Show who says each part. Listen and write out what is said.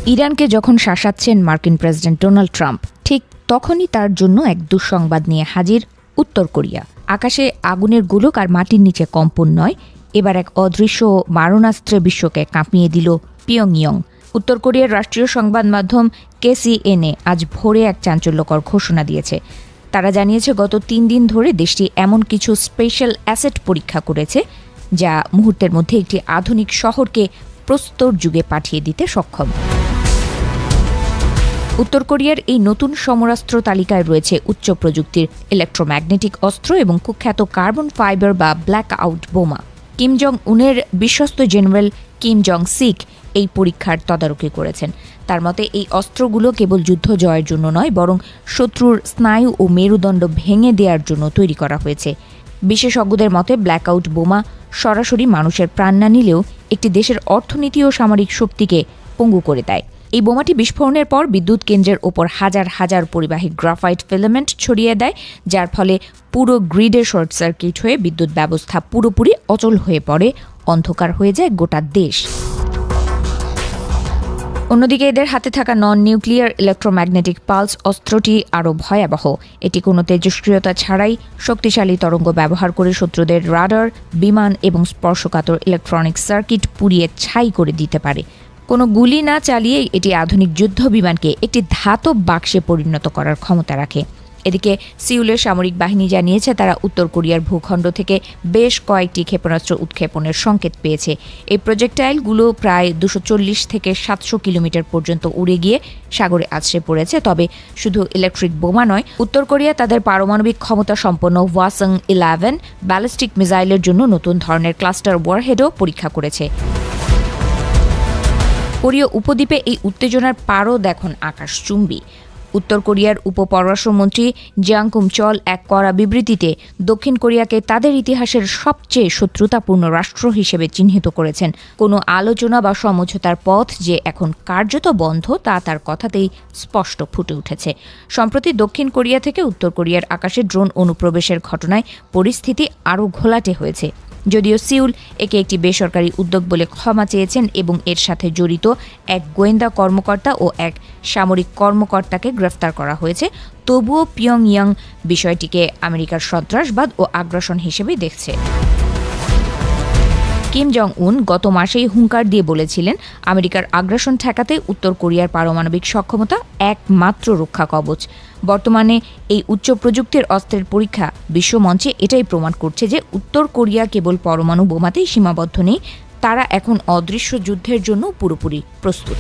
Speaker 1: ইরানকে যখন শাসাচ্ছেন মার্কিন প্রেসিডেন্ট ডোনাল্ড ট্রাম্প, ঠিক তখনই তার জন্য এক দুঃসংবাদ নিয়ে হাজির উত্তর কোরিয়া। আকাশে আগুনের গোলক আর মাটির নিচে কম্পন নয়, এবার এক অদৃশ্য মারণাস্ত্রে বিশ্বকে কাঁপিয়ে দিল পিয়ংইয়ং। উত্তর কোরিয়ার রাষ্ট্রীয় সংবাদ মাধ্যম KCNA আজ ভোরে এক চাঞ্চল্যকর ঘোষণা দিয়েছে। তারা জানিয়েছে, গত 3 দিন ধরে দেশটি এমন কিছু স্পেশাল অ্যাসেট পরীক্ষা করেছে যা মুহূর্তের মধ্যে একটি আধুনিক শহরকে প্রস্তর যুগে পাঠিয়ে দিতে সক্ষম। উত্তর কোরিয়ার এই নতুন সমরাস্ত্র তালিকায় রয়েছে উচ্চ প্রযুক্তির ইলেকট্রোম্যাগনেটিক অস্ত্র এবং কুখ্যাত কার্বন ফাইবার বা ব্ল্যাক আউট বোমা। কিম জং উনের বিশ্বস্ত জেনারেল কিম জং সিক এই পরীক্ষার তদারকি করেছেন। তার মতে এই অস্ত্রগুলো কেবল যুদ্ধ জয়ের জন্য নয়, বরং শত্রুর স্নায়ু ও মেরুদণ্ড ভেঙে দেওয়ার জন্য তৈরি করা হয়েছে। বিশেষজ্ঞদের মতে ব্ল্যাক আউট বোমা সরাসরি মানুষের প্রাণ না নিলেও একটি দেশের অর্থনীতি ও সামরিক শক্তিকে পঙ্গু করে দেয়। এই বোমাটি বিস্ফোরণের পর বিদ্যুৎ কেন্দ্রের ওপর হাজার হাজার পরিবাহী গ্রাফাইট ফিলামেন্ট ছড়িয়ে দেয়, যার ফলে পুরো গ্রিডে শর্ট সার্কিট হয়ে বিদ্যুৎ ব্যবস্থা পুরোপুরি অচল হয়ে পড়ে, অন্ধকার হয়ে যায় গোটা দেশ। অন্যদিকে এদের হাতে থাকা নন নিউক্লিয়ার ইলেকট্রোম্যাগনেটিক পালস অস্ত্রটি আরও ভয়াবহ। এটি কোনো তেজস্ক্রিয়তা ছাড়াই শক্তিশালী তরঙ্গ ব্যবহার করে শত্রুদের রাডার, বিমান এবং স্পর্শকাতর ইলেকট্রনিক সার্কিট পুড়িয়ে ছাই করে দিতে পারে। কোনো গুলি না চালিয়ে এটি আধুনিক যুদ্ধ বিমানকে একটি ধাতব বাক্সে পরিণত করার ক্ষমতা রাখে। এদিকে সিউলের সামরিক বাহিনী জানিয়েছে, তারা উত্তর কোরিয়ার ভূখণ্ড থেকে বেশ কয়েকটি ক্ষেপণাস্ত্র উৎক্ষেপণের সংকেত পেয়েছে। এই প্রজেক্টাইলগুলো প্রায় 240 থেকে 700 কিলোমিটার পর্যন্ত উড়ে গিয়ে সাগরে আছড়ে পড়েছে। তবে শুধু ইলেকট্রিক বোমা নয়, উত্তর কোরিয়া তাদের পারমাণবিক ক্ষমতা সম্পন্ন ওয়াসং-11 ব্যালিস্টিক মিসাইলের জন্য নতুন ধরনের ক্লাস্টার ওয়ারহেডও পরীক্ষা করেছে। কোরীয় উপদ্বীপে এই উত্তেজনার পারদ এখন আকাশচুম্বী। উত্তর কোরিয়ার উপপররাষ্ট্রমন্ত্রী জিয়াং কুম-চল এক কড়া বিবৃতিতে দক্ষিণ কোরিয়াকে তাদের ইতিহাসের সবচেয়ে শত্রুতাপূর্ণ রাষ্ট্র হিসেবে চিহ্নিত করেছেন। কোনো আলোচনা বা সমঝোতার পথ যে এখন কার্যত বন্ধ, তা তার কথাতেই স্পষ্ট ফুটে উঠেছে। সম্প্রতি দক্ষিণ কোরিয়া থেকে উত্তর কোরিয়ার আকাশে ড্রোন অনুপ্রবেশের ঘটনায় পরিস্থিতি আরও ঘোলাটে হয়েছে। যদিও সিউল একে একটি বেসরকারি উদ্যোগ বলে ক্ষমা চেয়েছেন এবং এর সাথে জড়িত এক গোয়েন্দা কর্মকর্তা ও এক সামরিক কর্মকর্তাকে গ্রেফতার করা হয়েছে, তবুও পিয়ংইয়ং বিষয়টিকে আমেরিকার সন্ত্রাসবাদ ও আগ্রাসন হিসেবেই দেখছে। কিম জং উন গত মাসেই হুঙ্কার দিয়ে বলেছিলেন, আমেরিকার আগ্রাসন ঠেকাতে উত্তর কোরিয়ার পারমাণবিক সক্ষমতা একমাত্র রক্ষা কবচ। বর্তমানে এই উচ্চ প্রযুক্তির অস্ত্রের পরীক্ষা বিশ্বমঞ্চে এটাই প্রমাণ করছে যে উত্তর কোরিয়া কেবল পরমাণু বোমাতেই সীমাবদ্ধ নেই, তারা এখন অদৃশ্য যুদ্ধের জন্য পুরোপুরি প্রস্তুত।